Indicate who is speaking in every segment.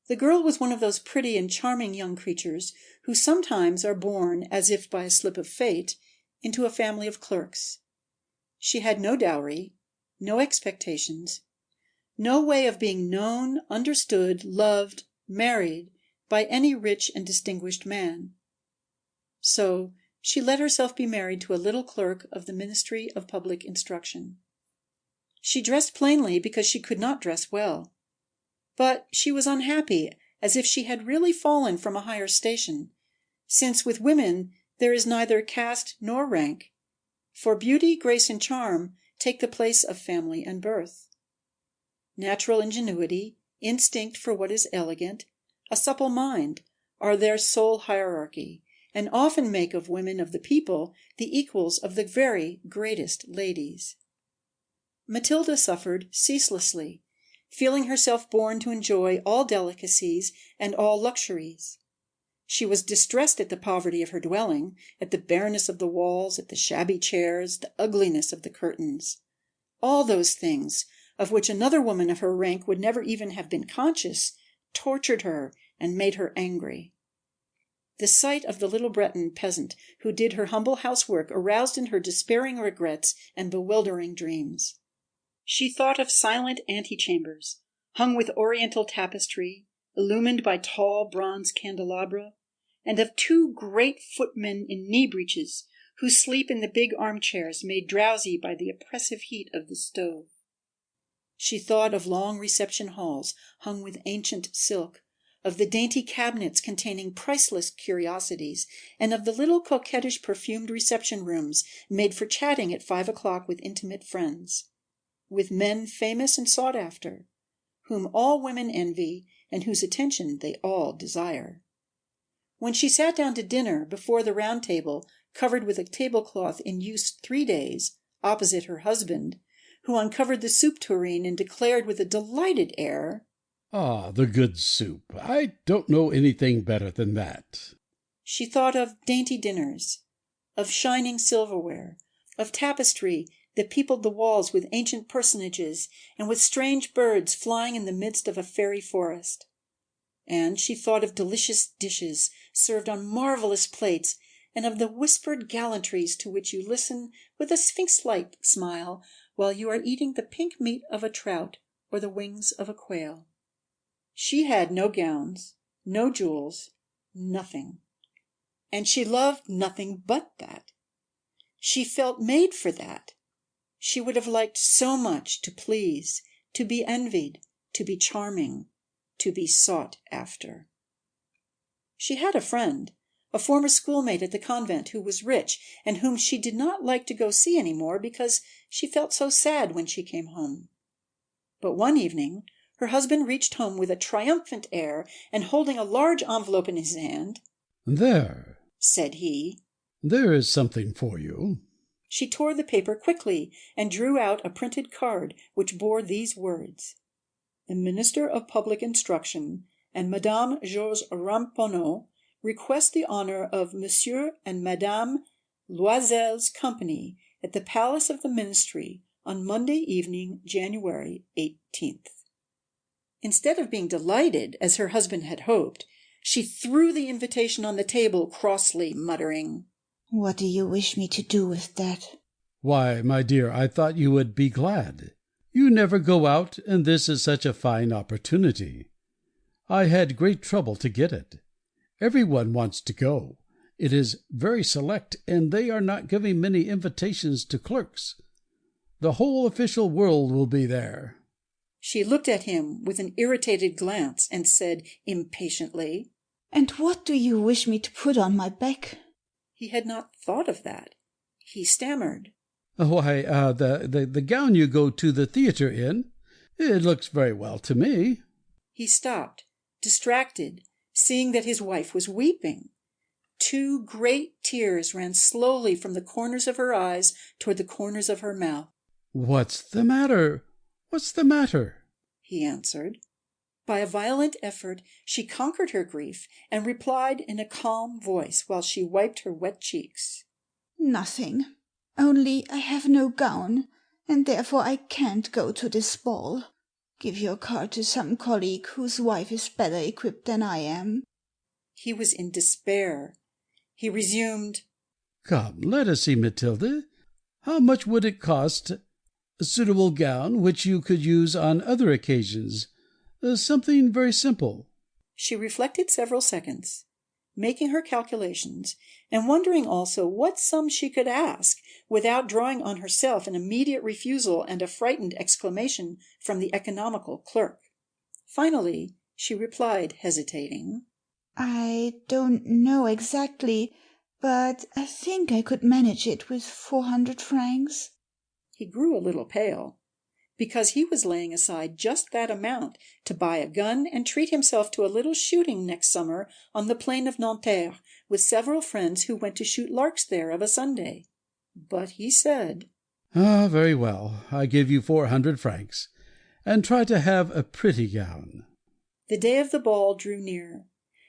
Speaker 1: The girl was one of those pretty and charming young creatures who sometimes are born, as if by a slip of fate, into a family of clerks. She had no dowry, no expectations, no way of being known, understood, loved, married by any rich and distinguished man. So she let herself be married to a little clerk of the Ministry of Public Instruction. She dressed plainly because she could not dress well. But she was unhappy, as if she had really fallen from a higher station, since with women there is neither caste nor rank, for beauty, grace, and charm take the place of family and birth. Natural ingenuity, instinct for what is elegant, a supple mind, are their sole hierarchy, and often make of women of the people the equals of the very greatest ladies. Matilda suffered ceaselessly, feeling herself born to enjoy all delicacies and all luxuries. She was distressed at the poverty of her dwelling, at the bareness of the walls, at the shabby chairs, the ugliness of the curtains. All those things, of which another woman of her rank would never even have been conscious, tortured her and made her angry. The sight of the little Breton peasant who did her humble housework aroused in her despairing regrets and bewildering dreams. She thought of silent antechambers, hung with oriental tapestry, illumined by tall bronze candelabra, and of two great footmen in knee breeches who sleep in the big armchairs made drowsy by the oppressive heat of the stove. She thought of long reception halls hung with ancient silk, of the dainty cabinets containing priceless curiosities, and of the little coquettish perfumed reception rooms made for chatting at 5 o'clock with intimate friends, with men famous and sought after, whom all women envy and whose attention they all desire. When she sat down to dinner before the round table covered with a tablecloth in use 3 days, opposite her husband, who uncovered the soup tureen and declared with a delighted air,
Speaker 2: "Ah, the good soup! I don't know anything better than that."
Speaker 1: She thought of dainty dinners, of shining silverware, of tapestry that peopled the walls with ancient personages and with strange birds flying in the midst of a fairy forest. And she thought of delicious dishes served on marvelous plates, and of the whispered gallantries to which you listen with a sphinx-like smile while you are eating the pink meat of a trout or the wings of a quail. She had no gowns, no jewels, nothing. And she loved nothing but that. She felt made for that. She would have liked so much to please, to be envied, to be charming, to be sought after. She had a friend, a former schoolmate at the convent who was rich and whom she did not like to go see any more because she felt so sad when she came home. But one evening her husband reached home with a triumphant air, and holding a large envelope in his hand,
Speaker 2: "There,"
Speaker 1: said he,
Speaker 2: "there is something for you."
Speaker 1: She tore the paper quickly and drew out a printed card which bore these words: "The Minister of Public Instruction and Madame Georges Ramponneau request the honor of Monsieur and Madame Loisel's company at the Palace of the Ministry on Monday evening, January 18th. Instead of being delighted, as her husband had hoped, she threw the invitation on the table crossly, muttering,
Speaker 3: "What do you wish me to do with that?"
Speaker 2: "Why, my dear, I thought you would be glad. You never go out, and this is such a fine opportunity. I had great trouble to get it. Every one wants to go. It is very select, and they are not giving many invitations to clerks. The whole official world will be there."
Speaker 1: She looked at him with an irritated glance and said impatiently,
Speaker 3: "And what do you wish me to put on my back?"
Speaker 1: He had not thought of that. He stammered,
Speaker 2: "Why, the gown you go to the theatre in. It looks very well to me."
Speaker 1: He stopped, distracted, seeing that his wife was weeping. 2 great tears ran slowly from the corners of her eyes toward the corners of her mouth.
Speaker 2: "What's the matter? What's the matter?"
Speaker 1: he answered. By a violent effort she conquered her grief and replied in a calm voice while she wiped her wet cheeks,
Speaker 3: "Nothing. Only I have no gown, and therefore I can't go to this ball." Give your card to some colleague whose wife is better equipped than I am.
Speaker 1: He was in despair. He resumed,
Speaker 2: Come, let us see, Matilda. How much would it cost? A suitable gown which you could use on other occasions. Something very simple.
Speaker 1: She reflected several seconds, making her calculations, and wondering also what sum she could ask without drawing on herself an immediate refusal and a frightened exclamation from the economical clerk. Finally, she replied, hesitating,
Speaker 3: I don't know exactly, but I think I could manage it with 400 francs.
Speaker 1: He grew a little pale, because he was laying aside just that amount to buy a gun and treat himself to a little shooting next summer on the plain of Nanterre with several friends who went to shoot larks there of a Sunday. But he said,
Speaker 2: Ah, very well. I give you 400 francs, and try to have a pretty gown.
Speaker 1: The day of the ball drew near,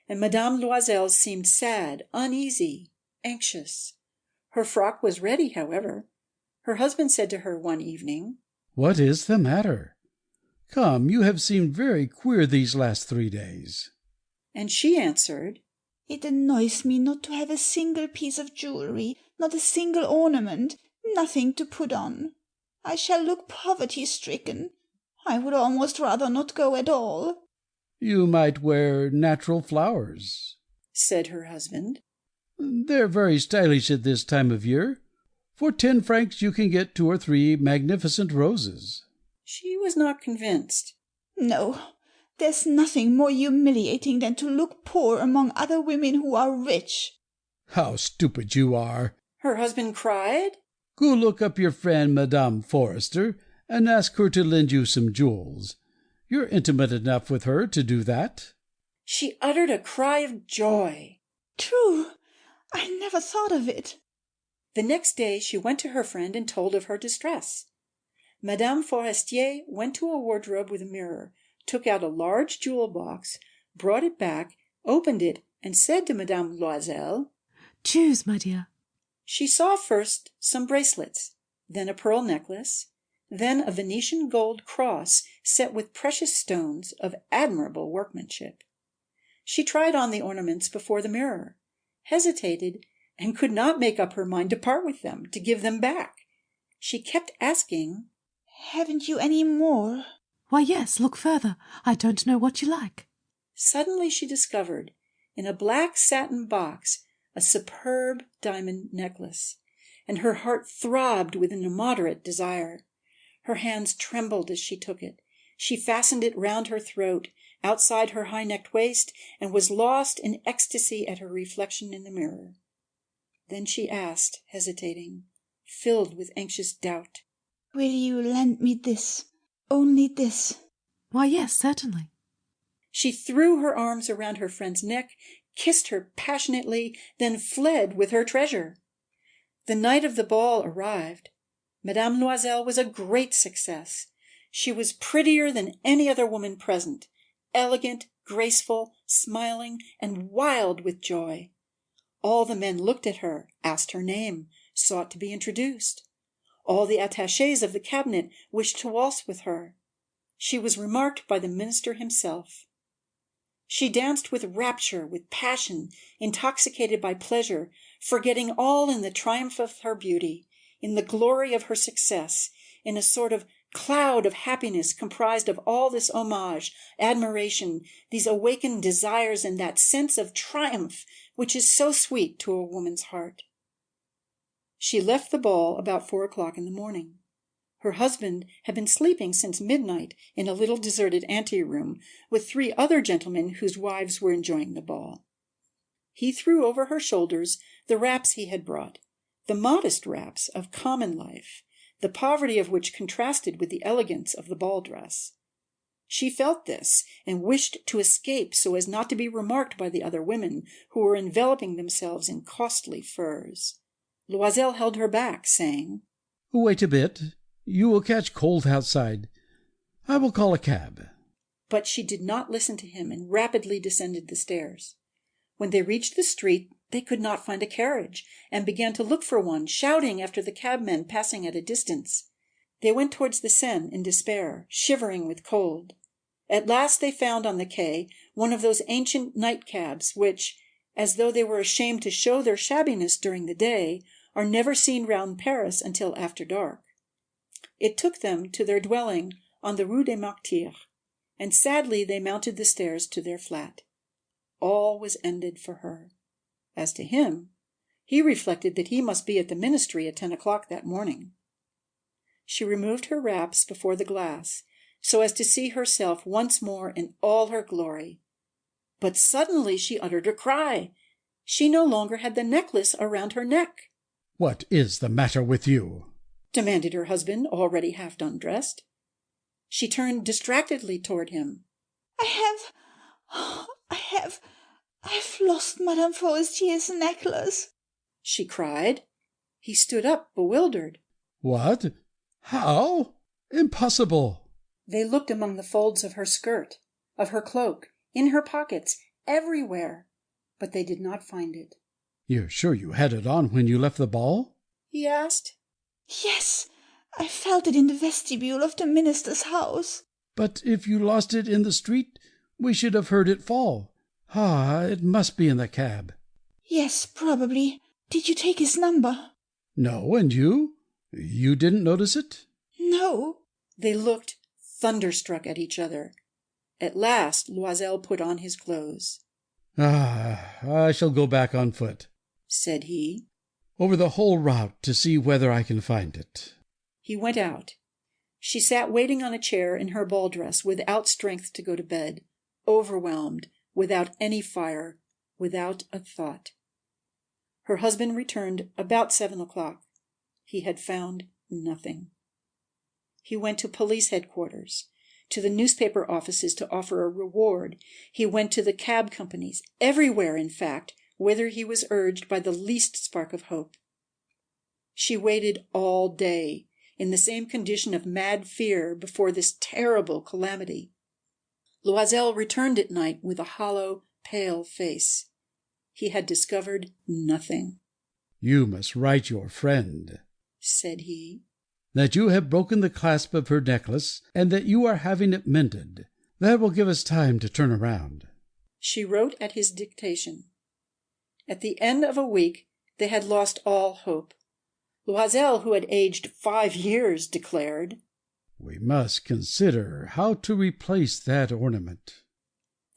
Speaker 1: and Madame Loisel seemed sad, uneasy, anxious. Her frock was ready, however. Her husband said to her one evening,
Speaker 2: What is the matter? Come, you have seemed very queer these last 3 days.
Speaker 1: And she answered,
Speaker 3: It annoys me not to have a single piece of jewelry, not a single ornament, nothing to put on. I shall look poverty-stricken. I would almost rather not go at all.
Speaker 2: You might wear natural flowers.
Speaker 1: said her husband.
Speaker 2: They're very stylish at this time of year. For 10 francs you can get 2 or 3 magnificent roses.
Speaker 1: She was not convinced.
Speaker 3: No, there's nothing more humiliating than to look poor among other women who are rich.
Speaker 2: How stupid you are!
Speaker 1: Her husband cried.
Speaker 2: Go look up your friend Madame Forester, and ask her to lend you some jewels. You're intimate enough with her to do that.
Speaker 1: She uttered a cry of joy.
Speaker 3: True, I never thought of it.
Speaker 1: The next day she went to her friend and told of her distress. Madame Forestier went to a wardrobe with a mirror, took out a large jewel box, brought it back, opened it, and said to Madame Loisel,
Speaker 4: Choose, my dear.
Speaker 1: She saw first some bracelets, then a pearl necklace, then a Venetian gold cross set with precious stones of admirable workmanship. She tried on the ornaments before the mirror, hesitated, and could not make up her mind to part with them, to give them back. She kept asking,
Speaker 3: Haven't you any more?
Speaker 4: Why, yes, look further. I don't know what you like.
Speaker 1: Suddenly she discovered, in a black satin box, a superb diamond necklace, and her heart throbbed with an immoderate desire. Her hands trembled as she took it. She fastened it round her throat, outside her high-necked waist, and was lost in ecstasy at her reflection in the mirror. Then she asked, hesitating, filled with anxious doubt,
Speaker 3: Will you lend me this? Only this?
Speaker 4: Why, yes, certainly.
Speaker 1: She threw her arms around her friend's neck, kissed her passionately, then fled with her treasure. The night of the ball arrived. Madame Loisel was a great success. She was prettier than any other woman present, elegant, graceful, smiling, and wild with joy. All the men looked at her, asked her name, sought to be introduced. All the attachés of the cabinet wished to waltz with her. She was remarked by the minister himself. She danced with rapture, with passion, intoxicated by pleasure, forgetting all in the triumph of her beauty, in the glory of her success, in a sort of cloud of happiness comprised of all this homage, admiration, these awakened desires, and that sense of triumph which is so sweet to a woman's heart. She left the ball about 4 o'clock in the morning. Her husband had been sleeping since midnight in a little deserted anteroom with 3 other gentlemen whose wives were enjoying the ball. He threw over her shoulders the wraps he had brought, the modest wraps of common life, the poverty of which contrasted with the elegance of the ball dress. She felt this, and wished to escape so as not to be remarked by the other women, who were enveloping themselves in costly furs. Loisel held her back, saying,
Speaker 2: Wait a bit. You will catch cold outside. I will call a cab.
Speaker 1: But she did not listen to him, and rapidly descended the stairs. When they reached the street, they could not find a carriage, and began to look for one, shouting after the cabmen passing at a distance. They went towards the Seine in despair, shivering with cold. At last they found on the quay one of those ancient night-cabs which, as though they were ashamed to show their shabbiness during the day, are never seen round Paris until after dark. It took them to their dwelling on the Rue des Martyrs, and sadly they mounted the stairs to their flat. All was ended for her. As to him, he reflected that he must be at the ministry at 10 o'clock that morning. She removed her wraps before the glass, so as to see herself once more in all her glory. But suddenly she uttered a cry. She no longer had the necklace around her neck.
Speaker 2: "What is the matter with you?"
Speaker 1: demanded her husband, already half undressed. She turned distractedly toward him.
Speaker 3: I've lost Madame Forestier's necklace,"
Speaker 1: she cried. He stood up, bewildered.
Speaker 2: "What? How? Impossible!"
Speaker 1: They looked among the folds of her skirt, of her cloak, in her pockets, everywhere, but they did not find it.
Speaker 2: "You're sure you had it on when you left the ball?"
Speaker 1: he asked.
Speaker 3: "Yes, I felt it in the vestibule of the minister's house."
Speaker 2: "But if you lost it in the street, we should have heard it fall. Ah, it must be in the cab."
Speaker 3: "Yes, probably. Did you take his number?"
Speaker 2: "No, and you? You didn't notice it?"
Speaker 3: "No."
Speaker 1: They looked thunderstruck at each other. At last Loisel put on his clothes.
Speaker 2: "Ah, I shall go back on foot,"
Speaker 1: said he,
Speaker 2: "over the whole route to see whether I can find it."
Speaker 1: He went out. She sat waiting on a chair in her ball dress, without strength to go to bed, overwhelmed, without any fire, without a thought. Her husband returned about 7 o'clock. He had found nothing. He went to police headquarters, to the newspaper offices to offer a reward. He went to the cab companies, everywhere, in fact, whither he was urged by the least spark of hope. She waited all day, in the same condition of mad fear before this terrible calamity. Loisel returned at night with a hollow, pale face. He had discovered nothing.
Speaker 2: "You must write your friend,"
Speaker 1: said he,
Speaker 2: "that you have broken the clasp of her necklace, and that you are having it mended. That will give us time to turn around."
Speaker 1: She wrote at his dictation. At the end of a week they had lost all hope. Loisel, who had aged 5 years, declared,
Speaker 2: "We must consider how to replace that ornament."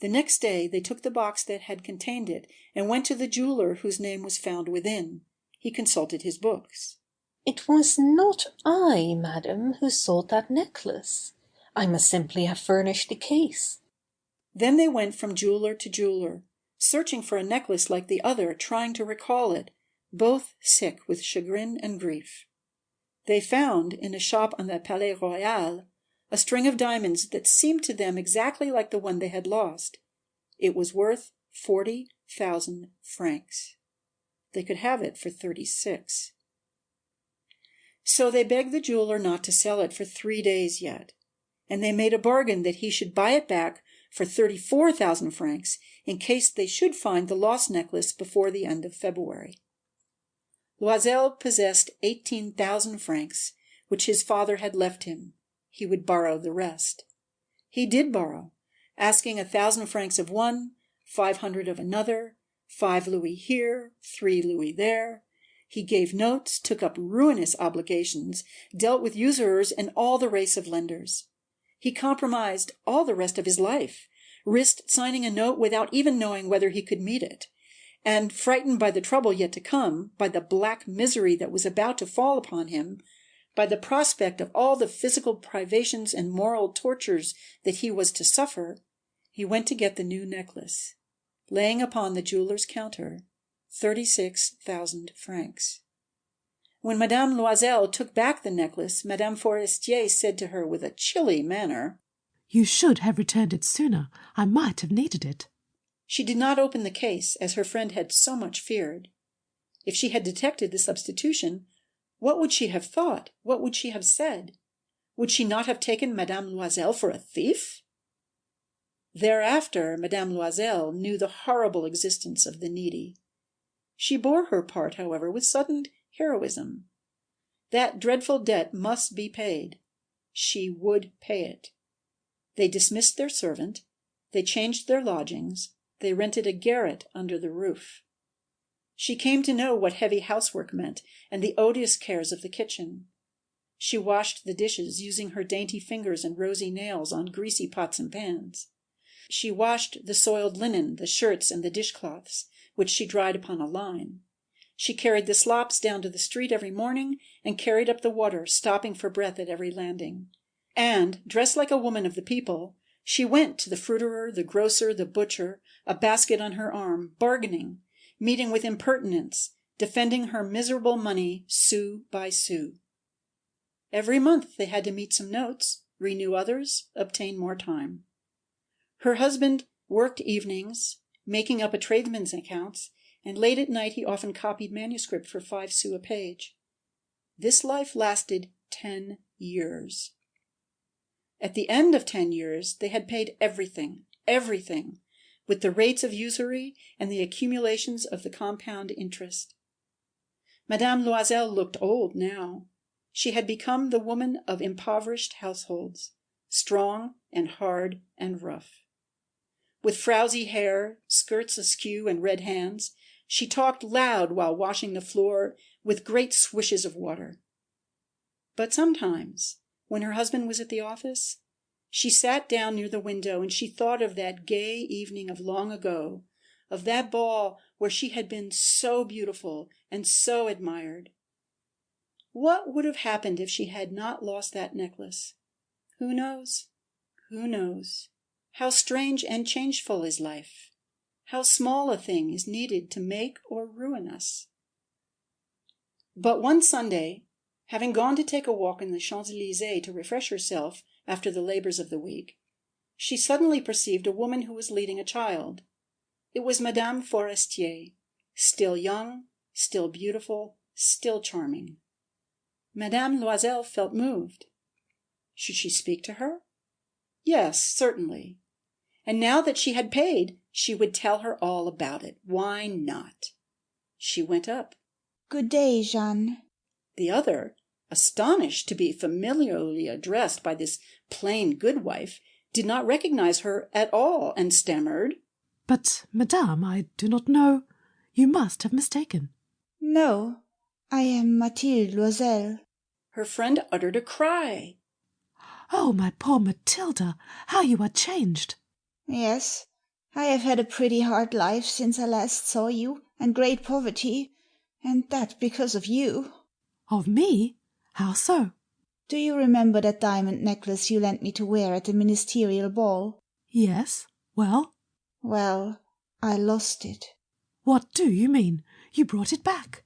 Speaker 1: The next day they took the box that had contained it and went to the jeweler whose name was found within. He consulted his books.
Speaker 5: "It was not I, madam, who sold that necklace. I must simply have furnished the case."
Speaker 1: Then they went from jeweler to jeweler, searching for a necklace like the other, trying to recall it, both sick with chagrin and grief. They found, in a shop on the Palais Royal, a string of diamonds that seemed to them exactly like the one they had lost. It was worth 40,000 francs. They could have it for 36. So they begged the jeweler not to sell it for 3 days yet, and they made a bargain that he should buy it back for 34,000 francs in case they should find the lost necklace before the end of February. Loisel possessed 18,000 francs, which his father had left him. He would borrow the rest. He did borrow, asking 1,000 francs of one, 500 of another, 5 louis here, 3 louis there. He gave notes, took up ruinous obligations, dealt with usurers and all the race of lenders. He compromised all the rest of his life, risked signing a note without even knowing whether he could meet it, and, frightened by the trouble yet to come, by the black misery that was about to fall upon him, by the prospect of all the physical privations and moral tortures that he was to suffer, he went to get the new necklace, laying upon the jeweler's counter 36,000 francs. When Madame Loisel took back the necklace, Madame Forestier said to her with a chilly manner,
Speaker 4: "You should have returned it sooner. I might have needed it."
Speaker 1: She did not open the case, as her friend had so much feared. If she had detected the substitution, what would she have thought? What would she have said? Would she not have taken Madame Loisel for a thief? Thereafter, Madame Loisel knew the horrible existence of the needy. She bore her part, however, with sudden heroism. That dreadful debt must be paid. She would pay it. They dismissed their servant. They changed their lodgings. They rented a garret under the roof. She came to know what heavy housework meant and the odious cares of the kitchen. She washed the dishes, using her dainty fingers and rosy nails on greasy pots and pans. She washed the soiled linen, the shirts, and the dishcloths, which she dried upon a line. She carried the slops down to the street every morning and carried up the water, stopping for breath at every landing. And, dressed like a woman of the people, she went to the fruiterer, the grocer, the butcher, a basket on her arm, bargaining, meeting with impertinence, defending her miserable money sou by sou. Every month they had to meet some notes, renew others, obtain more time. Her husband worked evenings, making up a tradesman's accounts, and late at night he often copied manuscript for 5 sous a page. This life lasted 10 years. At the end of 10 years they had paid everything, with the rates of usury and the accumulations of the compound interest. Madame Loisel looked old now. She had become the woman of impoverished households, strong and hard and rough. With frowsy hair, skirts askew, and red hands, she talked loud while washing the floor with great swishes of water. But sometimes, when her husband was at the office, she sat down near the window and she thought of that gay evening of long ago, of that ball where she had been so beautiful and so admired. What would have happened if she had not lost that necklace? Who knows? Who knows? How strange and changeful is life! How small a thing is needed to make or ruin us! But one Sunday, having gone to take a walk in the Champs-Élysées to refresh herself after the labors of the week, she suddenly perceived a woman who was leading a child. It was Madame Forestier, still young, still beautiful, still charming. Madame Loisel felt moved. Should she speak to her? Yes, certainly. And now that she had paid, she would tell her all about it. Why not? She went up.
Speaker 3: Good day, Jeanne.
Speaker 1: The other, astonished to be familiarly addressed by this plain goodwife, did not recognize her at all, and stammered,
Speaker 4: But, madame, I do not know. You must have mistaken.
Speaker 3: No, I am Mathilde Loisel.
Speaker 1: Her friend uttered a cry.
Speaker 4: Oh, my poor Matilda, how you are changed!
Speaker 3: Yes, I have had a pretty hard life since I last saw you, and great poverty, and that because of you.
Speaker 4: Of me? How so?
Speaker 3: Do you remember that diamond necklace you lent me to wear at the ministerial ball?
Speaker 4: Yes. Well?
Speaker 3: Well, I lost it.
Speaker 4: What do you mean? You brought it back.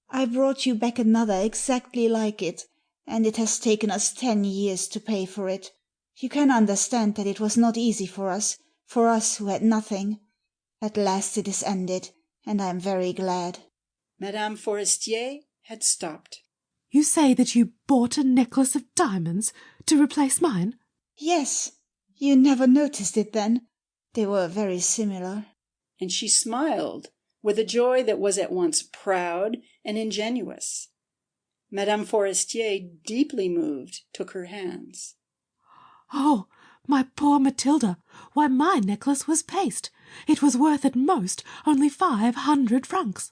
Speaker 3: I brought you back another exactly like it, and it has taken us 10 years to pay for it. You can understand that it was not easy for us who had nothing. At last it is ended, and I am very glad.
Speaker 1: Madame Forestier had stopped.
Speaker 4: You say that you bought a necklace of diamonds to replace mine?
Speaker 3: Yes. You never noticed it then? They were very similar.
Speaker 1: And she smiled with a joy that was at once proud and ingenuous. Madame Forestier, deeply moved, took her hands.
Speaker 4: Oh, my poor Matilda! Why, my necklace was paste. It was worth at most only 500 francs.